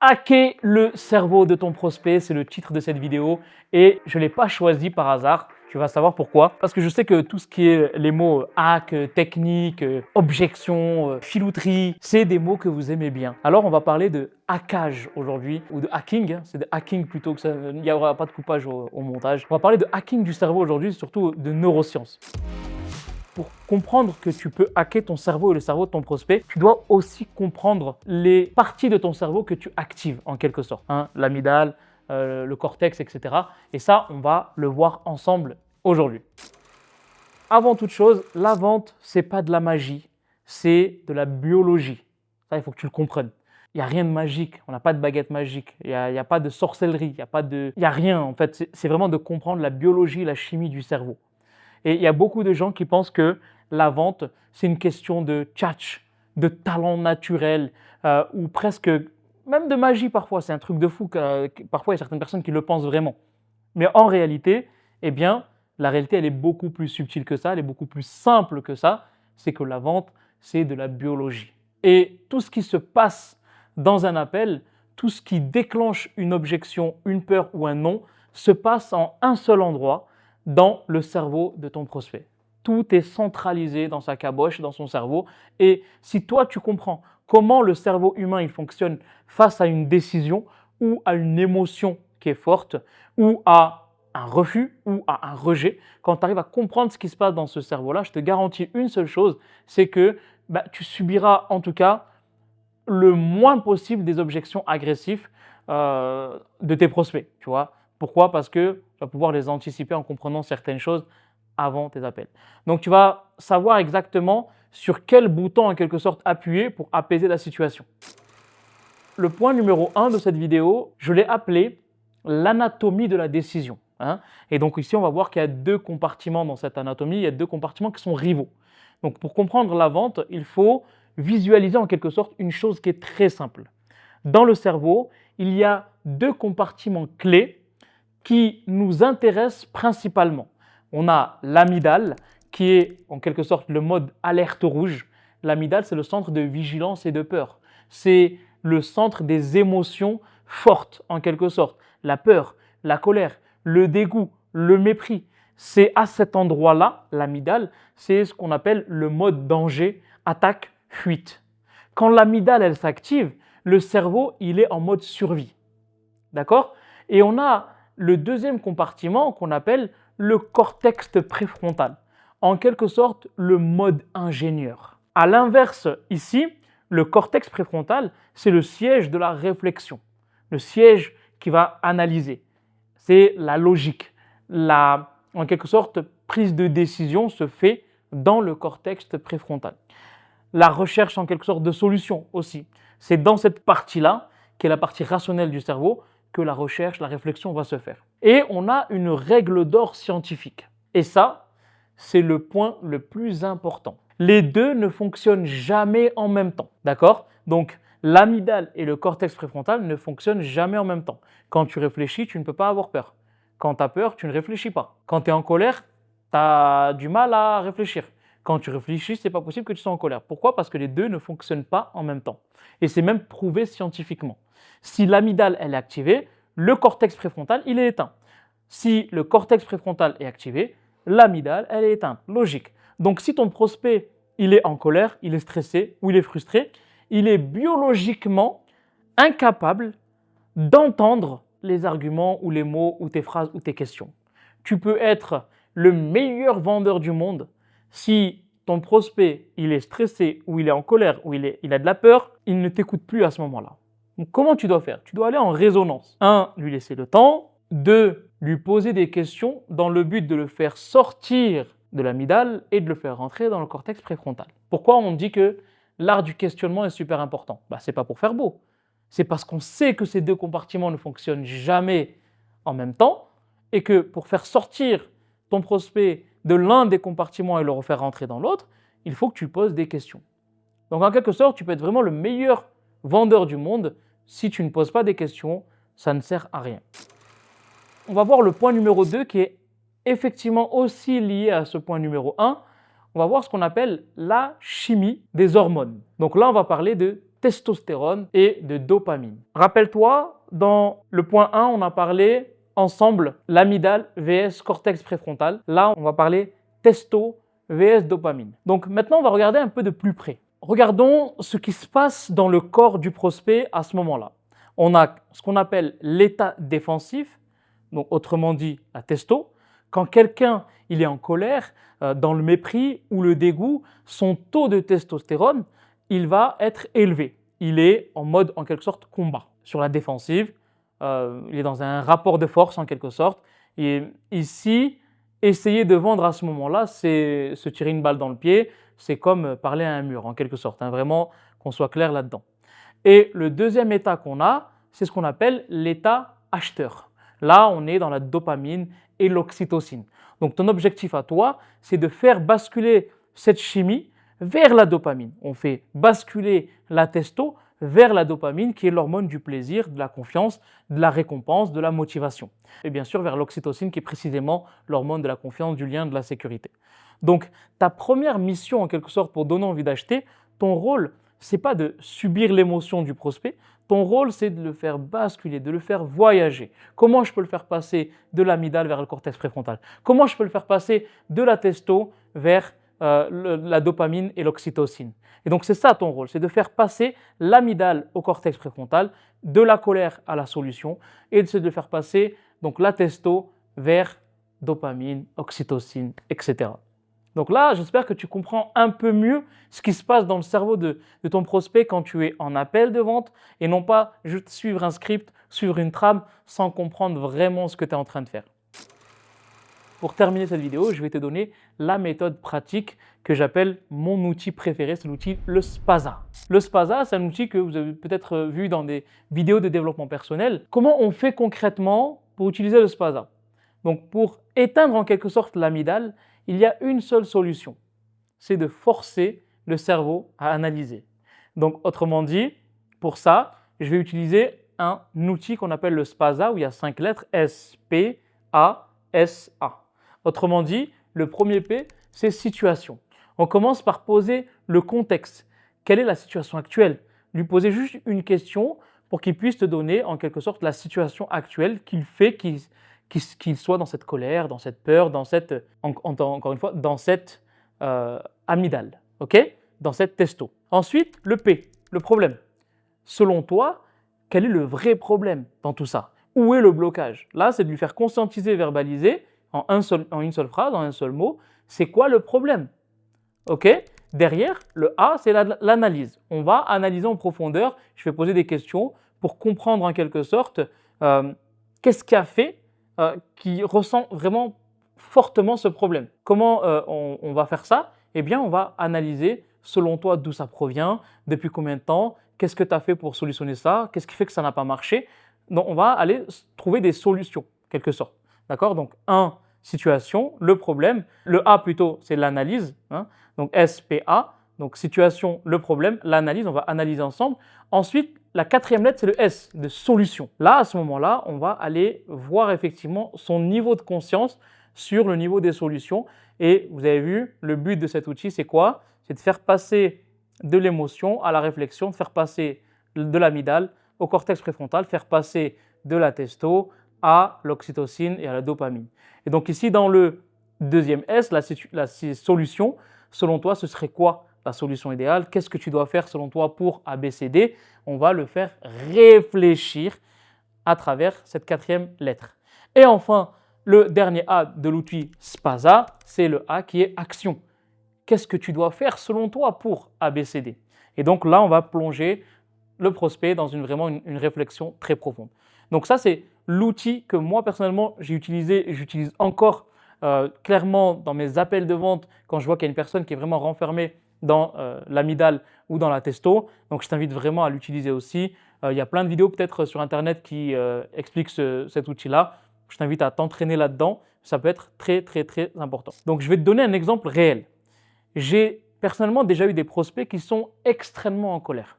Hacker le cerveau de ton prospect, c'est le titre de cette vidéo et je ne l'ai pas choisi par hasard. Tu vas savoir pourquoi. Parce que je sais que tout ce qui est les mots hack, technique, objection, filouterie, c'est des mots que vous aimez bien. Alors on va parler de hackage aujourd'hui, ou de hacking, c'est de hacking plutôt que ça, il n'y aura pas de coupage au montage. On va parler de hacking du cerveau aujourd'hui, surtout de neurosciences. Pour comprendre que tu peux hacker ton cerveau et le cerveau de ton prospect, tu dois aussi comprendre les parties de ton cerveau que tu actives en quelque sorte. L'amygdale, le cortex, etc. Et ça, on va le voir ensemble aujourd'hui. Avant toute chose, la vente, c'est pas de la magie, c'est de la biologie. Ça, il faut que tu le comprennes. Il n'y a rien de magique, on n'a pas de baguette magique, il n'y a pas de sorcellerie, il n'y a rien en fait. C'est vraiment de comprendre la biologie, la chimie du cerveau. Et il y a beaucoup de gens qui pensent que la vente, c'est une question de tchatch, de talent naturel, ou presque même de magie parfois. C'est un truc de fou. Parfois, il y a certaines personnes qui le pensent vraiment. Mais en réalité, eh bien, la réalité, elle est beaucoup plus subtile que ça, elle est beaucoup plus simple que ça. C'est que la vente, c'est de la biologie. Et tout ce qui se passe dans un appel, tout ce qui déclenche une objection, une peur ou un non, se passe en un seul endroit, dans le cerveau de ton prospect. Tout est centralisé dans sa caboche, dans son cerveau. Et si toi, tu comprends comment le cerveau humain il fonctionne face à une décision ou à une émotion qui est forte ou à un refus ou à un rejet, quand tu arrives à comprendre ce qui se passe dans ce cerveau-là, je te garantis une seule chose, c'est que tu subiras en tout cas le moins possible des objections agressives de tes prospects, tu vois. Pourquoi? Parce que tu vas pouvoir les anticiper en comprenant certaines choses avant tes appels. Donc, tu vas savoir exactement sur quel bouton, en quelque sorte, appuyer pour apaiser la situation. Le point numéro 1 de cette vidéo, je l'ai appelé l'anatomie de la décision. Et donc ici, on va voir qu'il y a deux compartiments dans cette anatomie. Il y a deux compartiments qui sont rivaux. Donc, pour comprendre la vente, il faut visualiser en quelque sorte une chose qui est très simple. Dans le cerveau, il y a deux compartiments clés qui nous intéressent principalement. On a l'amygdale, qui est en quelque sorte le mode alerte rouge. L'amygdale, c'est le centre de vigilance et de peur. C'est le centre des émotions fortes, en quelque sorte. La peur, la colère, le dégoût, le mépris. C'est à cet endroit-là, l'amygdale, c'est ce qu'on appelle le mode danger, attaque, fuite. Quand l'amygdale, elle s'active, le cerveau, il est en mode survie. D'accord? Et on a le deuxième compartiment qu'on appelle le cortex préfrontal. En quelque sorte, le mode ingénieur. À l'inverse, ici, le cortex préfrontal, c'est le siège de la réflexion. Le siège qui va analyser. C'est la logique. En quelque sorte, prise de décision se fait dans le cortex préfrontal. La recherche en quelque sorte de solution aussi. C'est dans cette partie-là, qui est la partie rationnelle du cerveau, que la recherche, la réflexion va se faire. Et on a une règle d'or scientifique. Et ça, c'est le point le plus important. Les deux ne fonctionnent jamais en même temps, d'accord? Donc, l'amygdale et le cortex préfrontal ne fonctionnent jamais en même temps. Quand tu réfléchis, tu ne peux pas avoir peur. Quand tu as peur, tu ne réfléchis pas. Quand tu es en colère, tu as du mal à réfléchir. Quand tu réfléchis, ce n'est pas possible que tu sois en colère. Pourquoi? Parce que les deux ne fonctionnent pas en même temps. Et c'est même prouvé scientifiquement. Si l'amygdale elle est activée, le cortex préfrontal il est éteint. Si le cortex préfrontal est activé, l'amygdale elle est éteinte. Logique. Donc si ton prospect il est en colère, il est stressé ou il est frustré, il est biologiquement incapable d'entendre les arguments ou les mots ou tes phrases ou tes questions. Tu peux être le meilleur vendeur du monde si ton prospect il est stressé ou il est en colère ou il a de la peur, il ne t'écoute plus à ce moment-là. Donc, comment tu dois faire? Tu dois aller en résonance. 1. Lui laisser le temps. 2. Lui poser des questions dans le but de le faire sortir de l'amygdale et de le faire rentrer dans le cortex préfrontal. Pourquoi on dit que l'art du questionnement est super important? C'est pas pour faire beau. C'est parce qu'on sait que ces deux compartiments ne fonctionnent jamais en même temps et que pour faire sortir ton prospect de l'un des compartiments et le refaire rentrer dans l'autre, il faut que tu poses des questions. Donc en quelque sorte, tu peux être vraiment le meilleur vendeur du monde. Si tu ne poses pas des questions, ça ne sert à rien. On va voir le point numéro 2 qui est effectivement aussi lié à ce point numéro 1. On va voir ce qu'on appelle la chimie des hormones. Donc là, on va parler de testostérone et de dopamine. Rappelle-toi, dans le point 1, on a parlé ensemble l'amygdale vs cortex préfrontal. Là, on va parler testo vs dopamine. Donc maintenant, on va regarder un peu de plus près. Regardons ce qui se passe dans le corps du prospect à ce moment-là. On a ce qu'on appelle l'état défensif, donc autrement dit la testo. Quand quelqu'un il est en colère, dans le mépris ou le dégoût, son taux de testostérone il va être élevé. Il est en mode en quelque sorte combat. Sur la défensive, il est dans un rapport de force en quelque sorte. Et ici, essayer de vendre à ce moment-là, c'est se tirer une balle dans le pied, c'est comme parler à un mur en quelque sorte, hein, vraiment qu'on soit clair là-dedans. Et le deuxième état qu'on a, c'est ce qu'on appelle l'état acheteur. Là, on est dans la dopamine et l'oxytocine. Donc ton objectif à toi, c'est de faire basculer cette chimie vers la dopamine. On fait basculer la testo vers la dopamine qui est l'hormone du plaisir, de la confiance, de la récompense, de la motivation. Et bien sûr vers l'oxytocine qui est précisément l'hormone de la confiance, du lien, de la sécurité. Donc ta première mission en quelque sorte pour donner envie d'acheter, ton rôle, c'est pas de subir l'émotion du prospect, ton rôle c'est de le faire basculer, de le faire voyager. Comment je peux le faire passer de l'amygdale vers le cortex préfrontal? Comment je peux le faire passer de la testo vers la dopamine et l'oxytocine? Et donc c'est ça ton rôle, c'est de faire passer l'amygdale au cortex préfrontal, de la colère à la solution, et de le faire passer donc la testo vers dopamine, oxytocine, etc. Donc là, j'espère que tu comprends un peu mieux ce qui se passe dans le cerveau de ton prospect quand tu es en appel de vente et non pas juste suivre un script, suivre une trame sans comprendre vraiment ce que tu es en train de faire. Pour terminer cette vidéo, je vais te donner la méthode pratique que j'appelle mon outil préféré, c'est l'outil le SPASA. Le SPASA, c'est un outil que vous avez peut-être vu dans des vidéos de développement personnel. Comment on fait concrètement pour utiliser le SPASA? Donc pour éteindre en quelque sorte l'amygdale, il y a une seule solution, c'est de forcer le cerveau à analyser. Donc autrement dit, pour ça, je vais utiliser un outil qu'on appelle le SPASA où il y a 5 lettres S-P-A-S-A. Autrement dit, le premier P, c'est situation. On commence par poser le contexte. Quelle est la situation actuelle? Lui poser juste une question pour qu'il puisse te donner en quelque sorte la situation actuelle qu'il fait qu'il soit dans cette colère, dans cette peur, dans cette, encore une fois, dans cette amygdale, ok? Dans cette testo. Ensuite, le P, le problème. Selon toi, quel est le vrai problème dans tout ça? Où est le blocage? Là, c'est de lui faire conscientiser, verbaliser en une seule phrase, en un seul mot, c'est quoi le problème? Ok? Derrière, le A, c'est l'analyse. On va analyser en profondeur. Je vais poser des questions pour comprendre en quelque sorte qu'est-ce qui a fait qui ressent vraiment fortement ce problème. Comment on va faire ça? Eh bien, on va analyser selon toi d'où ça provient, depuis combien de temps, qu'est-ce que tu as fait pour solutionner ça, qu'est-ce qui fait que ça n'a pas marché. Donc, on va aller trouver des solutions, quelque sorte. D'accord? Donc, situation, le problème. Le A plutôt, c'est l'analyse. Hein? Donc, S-P-A. Donc, situation, le problème, l'analyse, on va analyser ensemble. Ensuite, la quatrième lettre, c'est le S, de solution. Là, à ce moment-là, on va aller voir effectivement son niveau de conscience sur le niveau des solutions. Et vous avez vu, le but de cet outil, c'est quoi? C'est de faire passer de l'émotion à la réflexion, de faire passer de l'amygdale au cortex préfrontal, faire passer de la testo à l'oxytocine et à la dopamine. Et donc ici, dans le deuxième S, la solution, selon toi, ce serait quoi la solution idéale? Qu'est-ce que tu dois faire selon toi pour ABCD? On va le faire réfléchir à travers cette quatrième lettre. Et enfin, le dernier A de l'outil SPASA, c'est le A qui est action. Qu'est-ce que tu dois faire selon toi pour ABCD? Et donc là, on va plonger le prospect dans vraiment une réflexion très profonde. Donc ça, c'est l'outil que moi, personnellement, j'ai utilisé et j'utilise encore clairement dans mes appels de vente quand je vois qu'il y a une personne qui est vraiment renfermée dans l'amygdale ou dans la testo. Donc je t'invite vraiment à l'utiliser aussi. Il y a plein de vidéos peut-être sur Internet qui expliquent cet outil-là. Je t'invite à t'entraîner là-dedans. Ça peut être très, très, très important. Donc je vais te donner un exemple réel. J'ai personnellement déjà eu des prospects qui sont extrêmement en colère.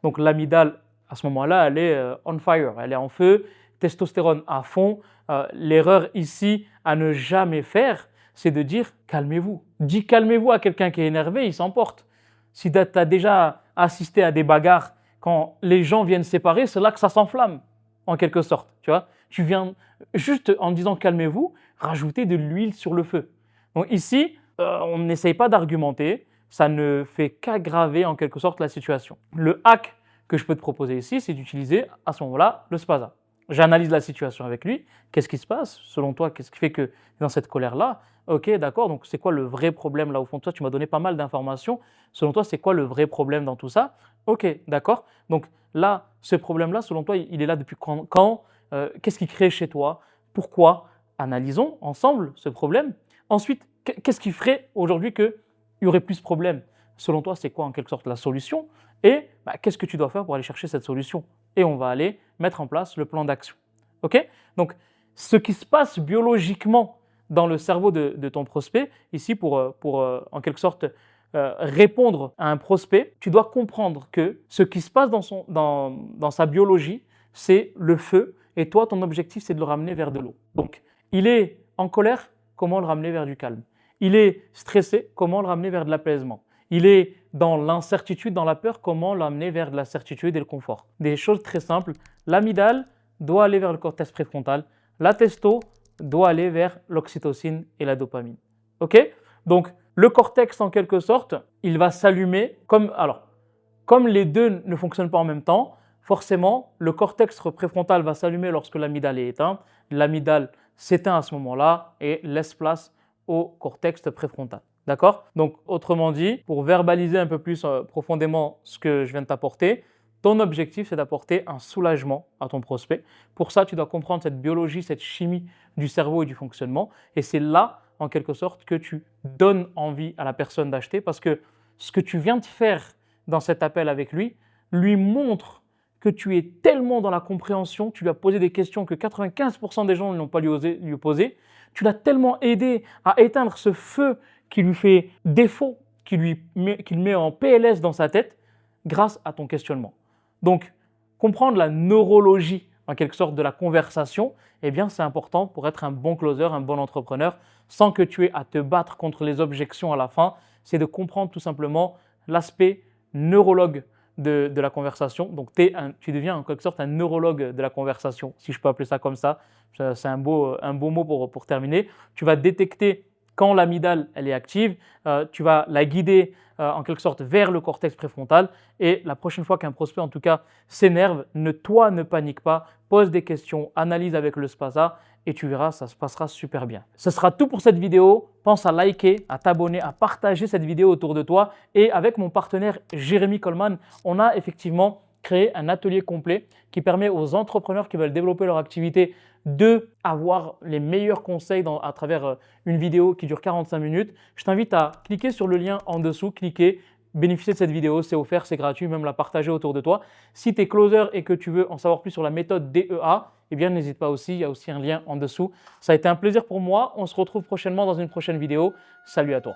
Donc l'amygdale, à ce moment-là, elle est on fire, elle est en feu, testostérone à fond. L'erreur ici à ne jamais faire, c'est de dire calmez-vous. Dis calmez-vous à quelqu'un qui est énervé, il s'emporte. Si tu as déjà assister à des bagarres, quand les gens viennent séparer, c'est là que ça s'enflamme, en quelque sorte. Tu vois, tu viens juste en disant calmez-vous, rajouter de l'huile sur le feu. Donc ici, on n'essaye pas d'argumenter, ça ne fait qu'aggraver en quelque sorte la situation. Le hack que je peux te proposer ici, c'est d'utiliser à ce moment-là le spaza. J'analyse la situation avec lui. Qu'est-ce qui se passe? Selon toi, qu'est-ce qui fait que dans cette colère-là? Ok, d'accord, donc c'est quoi le vrai problème là au fond de toi? Tu m'as donné pas mal d'informations. Selon toi, c'est quoi le vrai problème dans tout ça? Ok, d'accord. Donc là, ce problème-là, selon toi, il est là depuis quand? Qu'est-ce qui crée chez toi? Pourquoi? Analysons ensemble ce problème. Ensuite, qu'est-ce qui ferait aujourd'hui qu'il y aurait plus de problèmes? Selon toi, c'est quoi en quelque sorte la solution? Et qu'est-ce que tu dois faire pour aller chercher cette solution? Et on va aller mettre en place le plan d'action. Ok? Donc, ce qui se passe biologiquement dans le cerveau de ton prospect, ici pour en quelque sorte répondre à un prospect, tu dois comprendre que ce qui se passe dans sa biologie, c'est le feu, et toi, ton objectif, c'est de le ramener vers de l'eau. Donc, il est en colère, comment le ramener vers du calme? Il est stressé, comment le ramener vers de l'apaisement? Il est dans l'incertitude, dans la peur, comment l'amener vers de la certitude et le confort? Des choses très simples. L'amygdale doit aller vers le cortex préfrontal. La testo doit aller vers l'oxytocine et la dopamine. Ok? Donc, le cortex, en quelque sorte, il va s'allumer comme les deux ne fonctionnent pas en même temps, forcément, le cortex préfrontal va s'allumer lorsque l'amygdale est éteinte. L'amygdale s'éteint à ce moment-là et laisse place au cortex préfrontal. D'accord? Donc, autrement dit, pour verbaliser un peu plus profondément ce que je viens de t'apporter, ton objectif, c'est d'apporter un soulagement à ton prospect. Pour ça, tu dois comprendre cette biologie, cette chimie du cerveau et du fonctionnement. Et c'est là, en quelque sorte, que tu donnes envie à la personne d'acheter parce que ce que tu viens de faire dans cet appel avec lui montre que tu es tellement dans la compréhension, tu lui as posé des questions que 95% des gens n'ont pas lui poser. Tu l'as tellement aidé à éteindre ce feu qui lui fait défaut, qui met en PLS dans sa tête grâce à ton questionnement. Donc, comprendre la neurologie, en quelque sorte, de la conversation, eh bien, c'est important pour être un bon closer, un bon entrepreneur, sans que tu aies à te battre contre les objections à la fin. C'est de comprendre tout simplement l'aspect neurologue de la conversation. Donc, tu deviens en quelque sorte un neurologue de la conversation, si je peux appeler ça comme ça. C'est un beau mot pour terminer. Tu vas détecter quand l'amygdale elle est active, tu vas la guider en quelque sorte vers le cortex préfrontal et la prochaine fois qu'un prospect en tout cas s'énerve, ne panique pas, pose des questions, analyse avec le spaza et tu verras, ça se passera super bien. Ce sera tout pour cette vidéo. Pense à liker, à t'abonner, à partager cette vidéo autour de toi et avec mon partenaire Jérémy Coleman, on a effectivement créé un atelier complet qui permet aux entrepreneurs qui veulent développer leur activité de avoir les meilleurs conseils à travers une vidéo qui dure 45 minutes. Je t'invite à cliquer sur le lien en dessous, bénéficier de cette vidéo, c'est offert, c'est gratuit, même la partager autour de toi. Si tu es closer et que tu veux en savoir plus sur la méthode DEA, eh bien n'hésite pas aussi, il y a aussi un lien en dessous. Ça a été un plaisir pour moi, on se retrouve prochainement dans une prochaine vidéo. Salut à toi.